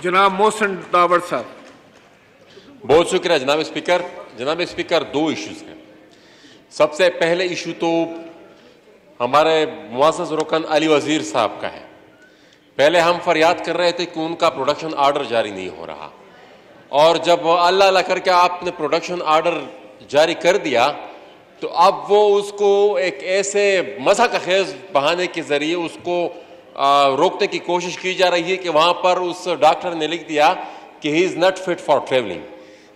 जनाब मोहसिन दावर साहब। बहुत शुक्रिया जनाब स्पीकर। जनाब स्पीकर, दो इश्यूज हैं। सबसे पहले इशू तो हमारे मुअज़्ज़ज़ रुकन अली वजीर साहब का है। पहले हम फरियाद कर रहे थे कि उनका प्रोडक्शन आर्डर जारी नहीं हो रहा, और जब अल्लाह अल्लाह करके आपने प्रोडक्शन आर्डर जारी कर दिया तो अब वो उसको एक ऐसे मज़ाक़ खेज़ बहाने के ज़रिए उसको रोकने की कोशिश की जा रही है कि वहाँ पर उस डॉक्टर ने लिख दिया कि he is not fit for travelling.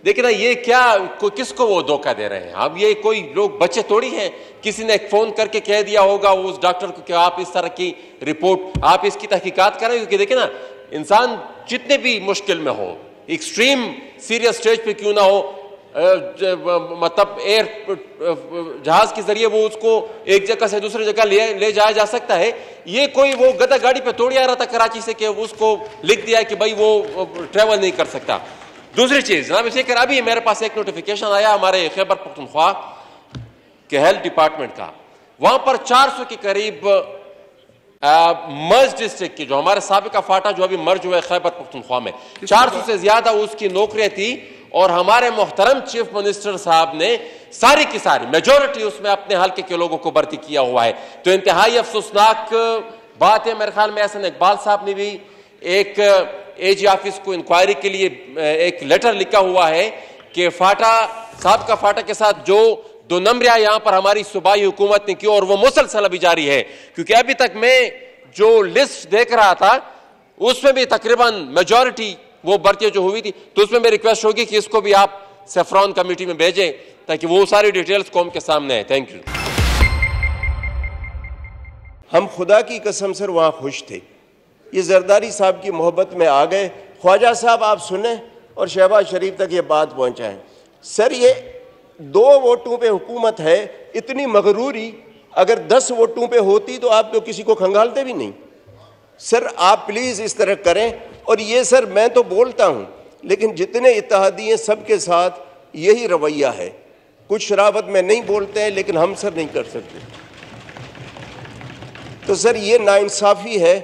देखिए ना, ये क्या किसको वो धोखा दे रहे हैं? अब ये कोई लोग बच्चे थोड़ी हैं, किसी ने एक फ़ोन करके कह दिया होगा उस डॉक्टर को कि आप इस तरह की रिपोर्ट, आप इसकी तहकीकात करें। क्योंकि देखिए ना, इंसान जितने भी मुश्किल में हो, एक्सट्रीम सीरियस स्टेज पे क्यों ना हो, मतलब एयर जहाज के जरिए वो उसको एक जगह से दूसरी जगह ले जाया जा सकता है। ये कोई वो गधा गाड़ी पे तोड़ आ रहा था कराची से कि उसको लिख दिया कि भाई वो ट्रेवल नहीं कर सकता। दूसरी चीज जनाब स्पीकर, अभी मेरे पास एक नोटिफिकेशन आया हमारे खैबर पख्तूनख्वा के हेल्थ डिपार्टमेंट का। वहां पर 400 के करीब मर्ज डिस्ट्रिक्ट की, जो हमारे साबिका फाटा जो अभी मर्ज हुआ है खैबर पख्तूनख्वा में, 400 से ज्यादा उसकी नौकरियां थी, और हमारे मोहतरम चीफ मिनिस्टर साहब ने सारी की सारी मेजोरिटी उसमें अपने हल्के के लोगों को भर्ती किया हुआ है। तो इंतहाई अफसोसनाक बात है। मेरे ख्याल में एहसन इकबाल साहब ने भी एक एजी ऑफिस को इंक्वायरी के लिए एक लेटर लिखा हुआ है कि फाटा साहब का फाटा के साथ जो 2 नंबरियां यहां पर हमारी सूबाई हुकूमत ने की, और वो मुसलसल अभी जारी है। क्योंकि अभी तक मैं जो लिस्ट देख रहा था उसमें भी तकरीबन मेजोरिटी वो भर्तियां जो हुई थी, तो उसमें मेरी रिक्वेस्ट होगी कि इसको भी आप सेफ्रॉन कमेटी में भेजें ताकि वो सारी डिटेल्स कौम के सामने आए। Thank you. हम खुदा की कसम सर वहाँ खुश थे, ये जरदारी साहब की मोहब्बत में आ गए। ख्वाजा साहब आप सुने और शहबाज शरीफ तक ये बात पहुँचाएं। सर ये 2 वोटों पे हुकूमत है, इतनी मगरूरी अगर 10 वोटों पे होती तो आप तो किसी को खंगालते भी नहीं। सर आप प्लीज़ इस तरह करें। और ये सर मैं तो बोलता हूँ, लेकिन जितने इत्तेहादी सबके साथ यही रवैया है। कुछ शराबत में नहीं बोलते हैं, लेकिन हम सर नहीं कर सकते। तो सर ये नाइंसाफ़ी है।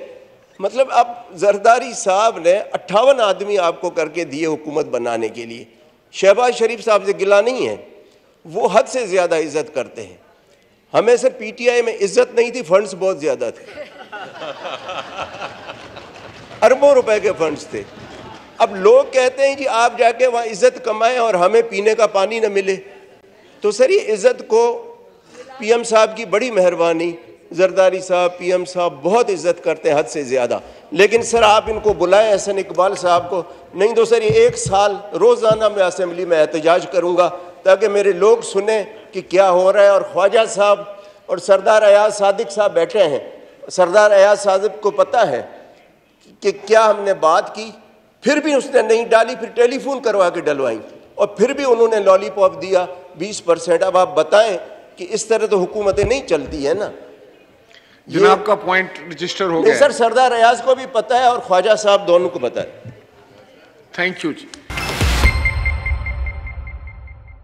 मतलब अब जरदारी साहब ने 58 आदमी आपको करके दिए हुकूमत बनाने के लिए। शहबाज शरीफ साहब से गिला नहीं है, वो हद से ज़्यादा इज़्ज़त करते हैं। हमें सर पीटीआई में इज़्ज़त नहीं थी, फंड्स बहुत ज़्यादा थे, अरबों रुपए के फंड्स थे। अब लोग कहते हैं कि आप जाके वहाँ इज़्ज़त कमाएं और हमें पीने का पानी न मिले। तो सर ये इज़्ज़त को पीएम साहब की बड़ी मेहरबानी, जरदारी साहब पीएम साहब बहुत इज़्ज़त करते हैं हद से ज़्यादा। लेकिन सर आप इनको बुलाएं एहसन इकबाल साहब को, नहीं तो सर ये 1 साल रोज़ाना मैं असेंबली में एहतजाज करूँगा ताकि मेरे लोग सुने कि क्या हो रहा है। और ख्वाजा साहब और सरदार अयाज सादिक साहब बैठे हैं। सरदार अयाज सादिक को पता है कि क्या हमने बात की, फिर भी उसने नहीं डाली, फिर टेलीफोन करवा के डलवाई, और फिर भी उन्होंने लॉलीपॉप दिया 20%। अब आप बताएं कि इस तरह तो हुकूमतें नहीं चलती है ना। जनाब का पॉइंट रजिस्टर हो गया। सर सरदार अयाज को भी पता है और ख्वाजा साहब दोनों को पता है। Thank you ji.